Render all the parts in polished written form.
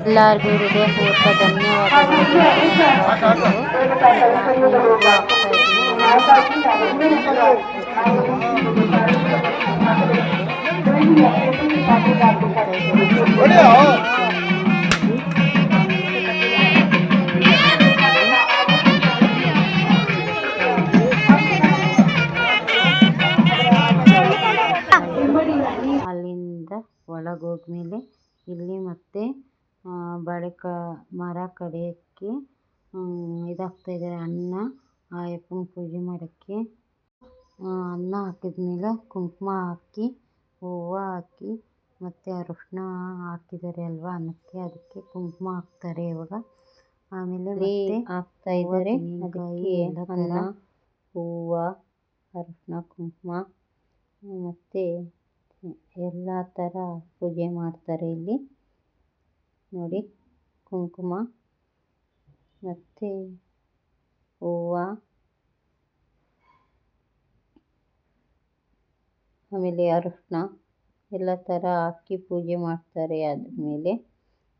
ಎಲ್ಲರಿಗೂ ಹೃದಯಪೂರ್ವಕ ಅಲ್ಲಿಂದ ಒಳಗೋದ್ಮೇಲೆ ಇಲ್ಲಿ ಮತ್ತೆ ಬಳಿಕ ಮರ ಕಡೆಯಕ್ಕೆ ಇದಾಗ್ತಾ ಇದ್ದಾರೆ. ಅನ್ನ ಅಯ್ಯಪ್ಪನ ಪೂಜೆ ಮಾಡೋಕ್ಕೆ ಅನ್ನ ಹಾಕಿದ್ಮೇಲೆ ಕುಂಕುಮ ಹಾಕಿ ಹೂವು ಹಾಕಿ ಮತ್ತು ಅರಿಶಿನ ಹಾಕಿದ್ದಾರೆ ಅಲ್ವಾ ಅನ್ನಕ್ಕೆ, ಅದಕ್ಕೆ ಕುಂಕುಮ ಹಾಕ್ತಾರೆ ಇವಾಗ. ಆಮೇಲೆ ಮತ್ತೆ ಹಾಕ್ತಾ ಇದ್ದಾರೆ ಅದಕ್ಕೆ ಅನ್ನ, ಹೂವು, ಅರಿಶಿನ, ಕುಂಕುಮ ಮತ್ತು ಎಲ್ಲ ಥರ ಪೂಜೆ ಮಾಡ್ತಾರೆ ಇಲ್ಲಿ ನೋಡಿ. ಕುಂಕುಮ ಮತ್ತು ಹೂವು ಆಮೇಲೆ ಅರಿಶಿನ ಎಲ್ಲ ಥರ ಹಾಕಿ ಪೂಜೆ ಮಾಡ್ತಾರೆ. ಆದಮೇಲೆ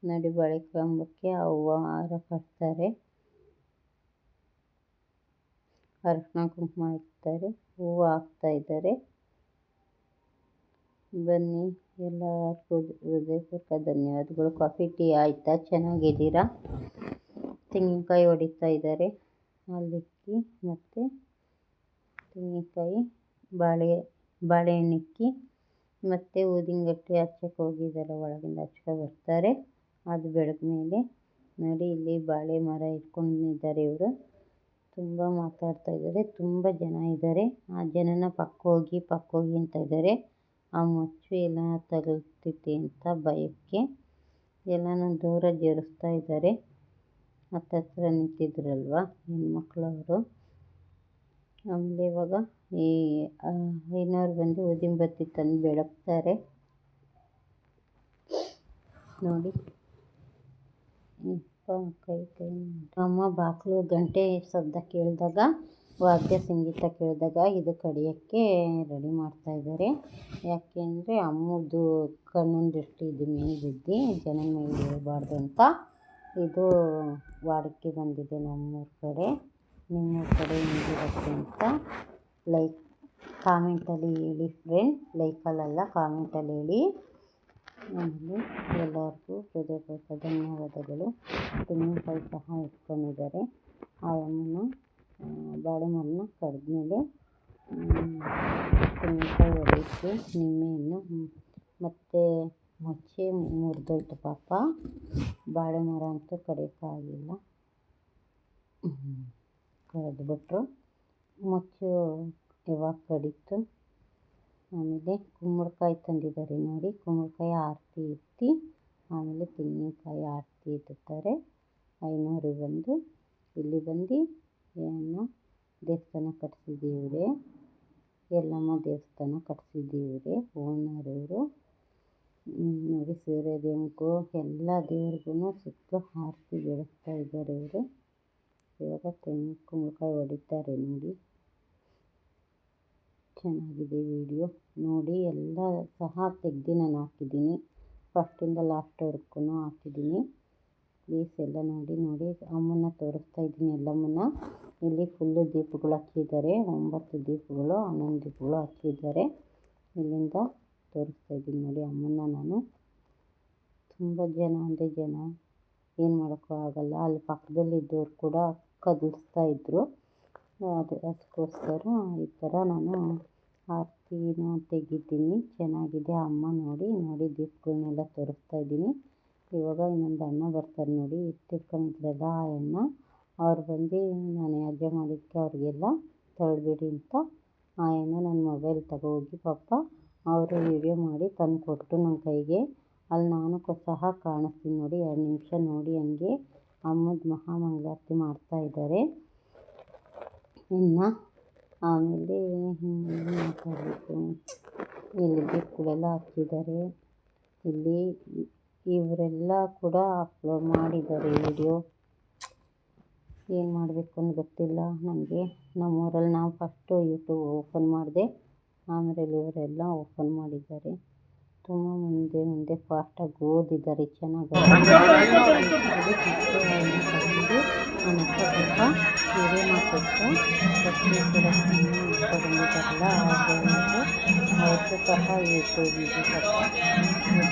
ನೋಡಿ ಬಳೆಕಂಬಕ್ಕೆ ಹೂವು ಹಾರ ಕಟ್ತಾರೆ, ಅರಿಶಿನ ಕುಂಕುಮ ಇಡ್ತಾರೆ, ಹೂವು ಹಾಕ್ತಾ ಇದ್ದಾರೆ. ಬನ್ನಿ, ಎಲ್ಲರಿಗೂ ಹೃದಯಪೂರ್ವಕ ಧನ್ಯವಾದಗಳು. ಕಾಫಿ ಟೀ ಆಯಿತಾ? ಚೆನ್ನಾಗಿದ್ದೀರಾ? ತೆಂಗಿನಕಾಯಿ ಹೊಡಿತಾ ಇದ್ದಾರೆ ಅಲ್ಲಿಕ್ಕಿ ಮತ್ತು ತೆಂಗಿನಕಾಯಿ ಬಾಳೆಹಣ್ಣಿಕ್ಕಿ ಮತ್ತು ಊದಿನಗಟ್ಟಿ ಹಚ್ಚಕ್ಕೆ ಹೋಗಿದ್ದಾರೆ. ಒಳಗಿಂದ ಹಚ್ಕೊ ಬರ್ತಾರೆ. ಅದು ಬೆಳಗ್ಗೆ ಮೇಲೆ ನೋಡಿ ಇಲ್ಲಿ ಬಾಳೆ ಮರ ಇಟ್ಕೊಂಡಿದ್ದಾರೆ ಇವರು. ತುಂಬ ಮಾತಾಡ್ತಾ ಇದ್ದಾರೆ. ತುಂಬ ಜನ ಇದ್ದಾರೆ. ಆ ಜನನ ಪಕ್ಕ ಹೋಗಿ ಅಂತ ಇದ್ದಾರೆ. ಆ ಮಚ್ಚು ಎಲ್ಲ ತಗಲ್ತೈತೆ ಅಂತ ಭಯಕ್ಕೆ ಎಲ್ಲನೂ ದೂರ ಜರಿಸ್ತಾ ಇದ್ದಾರೆ. ಹತ್ತತ್ರ ನಿಂತಿದ್ರಲ್ವ ಹೆಣ್ಮಕ್ಳವರು. ಆಮೇಲೆ ಇವಾಗ ಈ ಐನವ್ರು ಬಂದು ಊದಿನ ತಂದು ಬೆಳಗ್ತಾರೆ ನೋಡಿ. ಅಮ್ಮ ಬಾಗಿಲು ಗಂಟೆ ಶಬ್ದ ಕೇಳಿದಾಗ, ವಾದ್ಯ ಸಂಗೀತ ಕೇಳಿದಾಗ ಇದು ಕಡಿಯೋಕ್ಕೆ ರೆಡಿ ಮಾಡ್ತಾಯಿದ್ದಾರೆ. ಯಾಕೆ ಅಂದರೆ ಅಮ್ಮದು ಕಣ್ಣಿನ ದೃಷ್ಟಿ ಇದು ಮೇಲೆ ಬಿದ್ದು ಜನ ಮೇಲೆ ಬೀಳಬಾರ್ದು ಅಂತ ಇದು ವಾಡಿಕೆ ಬಂದಿದೆ ನಮ್ಮೂರ ಕಡೆ. ನಿಮ್ಮೂರ ಕಡೆ ಹೆಂಗಿರುತ್ತೆ ಅಂತ ಕಾಮೆಂಟಲ್ಲಿ ಹೇಳಿ ಫ್ರೆಂಡ್. ಲೈಕಲ್ಲ, ಕಾಮೆಂಟಲ್ಲಿ ಹೇಳಿ. ಆಮೇಲೆ ಎಲ್ಲರಿಗೂ ಹೃದಯಪೂರ್ವಕ ಧನ್ಯವಾದಗಳು. ತೆಂಗಿನಕಾಯಿ ಸಹ ಇಟ್ಕೊಂಡಿದ್ದಾರೆ. ಆ ಅಮ್ಮನ ಬಾಳೆ ಮರನ ಕಡಿದ್ಮೇಲೆ ತೆಂಗಿನಕಾಯಿ ಹೊಡೆಯೋಕ್ಕೆ ನಿಂಬೆಹಣ್ಣು ಮತ್ತು ಮೊಚ್ಚೆ ಮುರಿದೋಯ್ತು ಪಾಪ. ಬಾಳೆ ಮರ ಅಂತೂ ಕಡಿಯೋಕ್ಕಾಗಲಿಲ್ಲ, ಕಡಿದ್ಬಿಟ್ರು. ಮೊಚ್ಚು ಇವಾಗ ಕಡಿತು. ಆಮೇಲೆ ಕುಂಬಳಕಾಯಿ ತಂದಿದ್ದಾರೆ ನೋಡಿ. ಕುಂಬಳಕಾಯಿ ಆರತಿ ಎತ್ತಿ ಆಮೇಲೆ ತೆಂಗಿನಕಾಯಿ ಆರತಿ ಎತ್ತುತ್ತಾರೆ. ಐನೂರು ಬಂದು ಇಲ್ಲಿ ಬಂದು ಏನೋ ದೇವಸ್ಥಾನ ಕಟ್ಸಿದ್ದೀವ್ರೆ, ಎಲ್ಲಮ್ಮ ದೇವಸ್ಥಾನ ಕಟ್ಸಿದ್ದೀವ್ರೆ ಓನರ್ ಇವರು ನೋಡಿ. ಸೂರ್ಯದೇವನಿಗೂ ಎಲ್ಲ ದೇವ್ರಿಗೂ ಸುತ್ತಲೂ ಆರತಿ ಬೆಳಗ್ತಾ ಇದ್ದಾರೆ ಇವರು. ಇವಾಗ ಕುಂಬಳಕಾಯಿ ಹೊಡಿತಾರೆ ನೋಡಿ. ಚೆನ್ನಾಗಿದೆ ವಿಡಿಯೋ ನೋಡಿ. ಎಲ್ಲ ಸಹ ತೆಗೆದು ನಾನು ಹಾಕಿದ್ದೀನಿ, ಫಸ್ಟಿಂದ ಲಾಸ್ಟ್ವರೆಗೂ ಹಾಕಿದ್ದೀನಿ. ಪ್ಲೀಸ್ ಎಲ್ಲ ನೋಡಿ. ಅಮ್ಮನ ತೋರಿಸ್ತಾ ಇದ್ದೀನಿ ಎಲ್ಲಮ್ಮನ. ಇಲ್ಲಿ ಫುಲ್ಲು ದೀಪಗಳು ಹಚ್ಚಿದ್ದಾರೆ, 9 ದೀಪಗಳು 11 ದೀಪಗಳು ಹಚ್ಚಿದ್ದಾರೆ. ಇಲ್ಲಿಂದ ತೋರಿಸ್ತಾ ಇದ್ದೀನಿ ನೋಡಿ ಅಮ್ಮನ ನಾನು. ತುಂಬ ಜನ ಅಂದರೆ ಜನ, ಏನು ಮಾಡೋಕ್ಕೂ ಆಗೋಲ್ಲ. ಅಲ್ಲಿ ಪಕ್ಕದಲ್ಲಿದ್ದವ್ರು ಕೂಡ ಕದಲಿಸ್ತಾ ಇದ್ದರು. ಅದಕ್ಕೋಸ್ಕರ ಈ ಥರ ನಾನು ಆರತಿನ ತೆಗಿತೀನಿ. ಚೆನ್ನಾಗಿದೆ ಅಮ್ಮ ನೋಡಿ. ದೀಪಗಳನ್ನೆಲ್ಲ ತೋರಿಸ್ತಾ ಇದ್ದೀನಿ. ಇವಾಗ ಇನ್ನೊಂದು ಅಣ್ಣ ಬರ್ತಾರೆ ನೋಡಿ, ಎತ್ತಿಟ್ಕೊಂಡಿದ್ರಲ್ಲ ಆ ಅಣ್ಣ, ಅವ್ರು ಬಂದು ನಾನು ಅಜ್ಜ ಮಾಡಿದ್ದಕ್ಕೆ ಅವ್ರಿಗೆಲ್ಲ ತಳ್ಳಬೇಡಿ ಅಂತ ಆ ಅಣ್ಣ ನನ್ನ ಮೊಬೈಲ್ ತಗೋಗಿ ಪಾಪ ಅವರು ವೀಡಿಯೋ ಮಾಡಿ ತಂದು ಕೊಟ್ಟರು ನನ್ನ ಕೈಗೆ. ಅಲ್ಲಿ ನಾನು ಸಹ ಕಾಣಿಸ್ತೀನಿ ನೋಡಿ. 2 ನಿಮಿಷ ನೋಡಿ. ಹಂಗೆ ಅಮ್ಮದ ಮಹಾಮಂಗಳಾರತಿ ಮಾಡ್ತಾಯಿದ್ದಾರೆ ಇನ್ನು. ಆಮೇಲೆ ಮಾತಾಡಬೇಕು. ಇಲ್ಲಿ ದೀಪಗಳೆಲ್ಲ ಹಚ್ಚಿದ್ದಾರೆ. ಇಲ್ಲಿ ಇವರೆಲ್ಲ ಕೂಡ ಅಪ್ಲೋಡ್ ಮಾಡಿದ್ದಾರೆ ವಿಡಿಯೋ. ಏನು ಮಾಡಬೇಕು ಅಂತ ಗೊತ್ತಿಲ್ಲ ನನಗೆ. ನಮ್ಮೂರಲ್ಲಿ ನಾವು ಫಸ್ಟು ಯೂಟ್ಯೂಬ್ ಓಪನ್ ಮಾಡಿದೆ, ಆಮೇಲೆ ಇವರೆಲ್ಲ ಓಪನ್ ಮಾಡಿದ್ದಾರೆ. ತುಂಬ ಮುಂದೆ ಫಾಸ್ಟಾಗಿ ಓದಿದ್ದಾರೆ ಚೆನ್ನಾಗಿ. ನನ್ನ ಹತ್ರ ಸ್ವಲ್ಪ ವಿಡಿಯೋ ಮಾಡಿಕೊಟ್ಟು ಲಕ್ಷ್ಮೀ ಕೂಡ ಬಂದಿದ್ದಾರಲ್ಲ ಅವ್ರಿಗೂ ಸಹ ಯೂಟ್ಯೂಬಿಗೆ ಸ್ವಲ್ಪ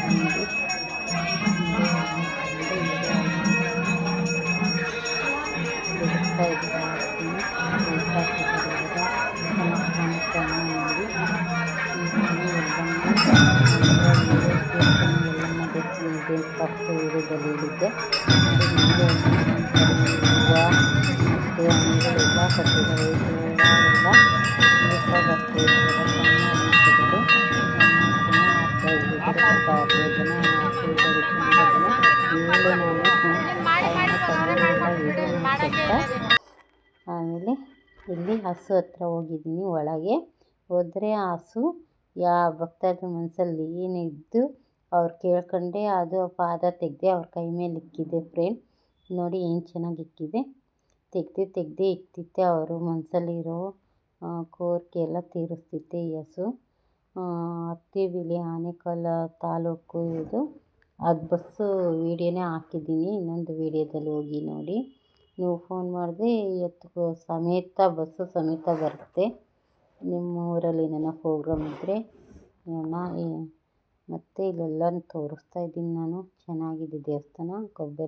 ಬಂದು ಬಿಡಿಸ್ತಾ ಇದ್ದೀನಿ. ಫಸ್ಟ್ ವೀಡಿಯೋದಲ್ಲಿ ಹೇಳಿದ್ದೆ ಮತ್ತು ಅಂಗಡಿಗಳೆಲ್ಲ ಕಟ್ಟಿದ್ದಾರೆ. ಎಲ್ಲ ಆಮೇಲೆ ಇಲ್ಲಿ ಹಸು ಹತ್ರ ಹೋಗಿದ್ದೀನಿ. ಒಳಗೆ ಹೋದರೆ ಆ ಹಸು ಭಕ್ತಾದ್ರ ಮನಸ್ಸಲ್ಲಿ ಏನಿದ್ದು ಅವ್ರು ಕೇಳ್ಕೊಂಡೆ ಅದು ಪಾದ ತೆಗೆದೆ ಅವ್ರ ಕೈ ಮೇಲೆ ಇಕ್ಕಿದೆ. ಫ್ರೆಂಡ್ ನೋಡಿ ಏನು ಚೆನ್ನಾಗಿ ಇಕ್ಕಿದೆ. ತೆಗ್ದು ಇಕ್ತಿತ್ತೆ. ಅವರು ಮನಸ್ಸಲ್ಲಿರೋ ಕೋರಿಕೆ ಎಲ್ಲ ತೀರಿಸ್ತಿತ್ತೆ ಈ ಹಸು. ಹತ್ತಿಬಿಳಿ ಆನೇಕಲ್ ತಾಲೂಕು ಇದು. ಅದು ಬಸ್ಸು ವೀಡಿಯೋನೇ ಹಾಕಿದ್ದೀನಿ, ಇನ್ನೊಂದು ವೀಡಿಯೋದಲ್ಲಿ ಹೋಗಿ ನೋಡಿ. ನೀವು ಫೋನ್ ಮಾಡಿದ್ರೆ ಎತ್ತು ಸಮೇತ ಬಸ್ಸು ಸಮೇತ ಬರುತ್ತೆ. ನಿಮ್ಮ ಊರಲ್ಲಿ ಏನಾರ ಪ್ರೋಗ್ರಾಮ್ ಇದ್ದರೆ ಮತ್ತು ಇಲ್ಲೆಲ್ಲ ತೋರಿಸ್ತಾ ಇದ್ದೀನಿ ನಾನು. ಚೆನ್ನಾಗಿದೆ ದೇವಸ್ಥಾನ. ಕೊಬ್ಬೆಲ್ಲ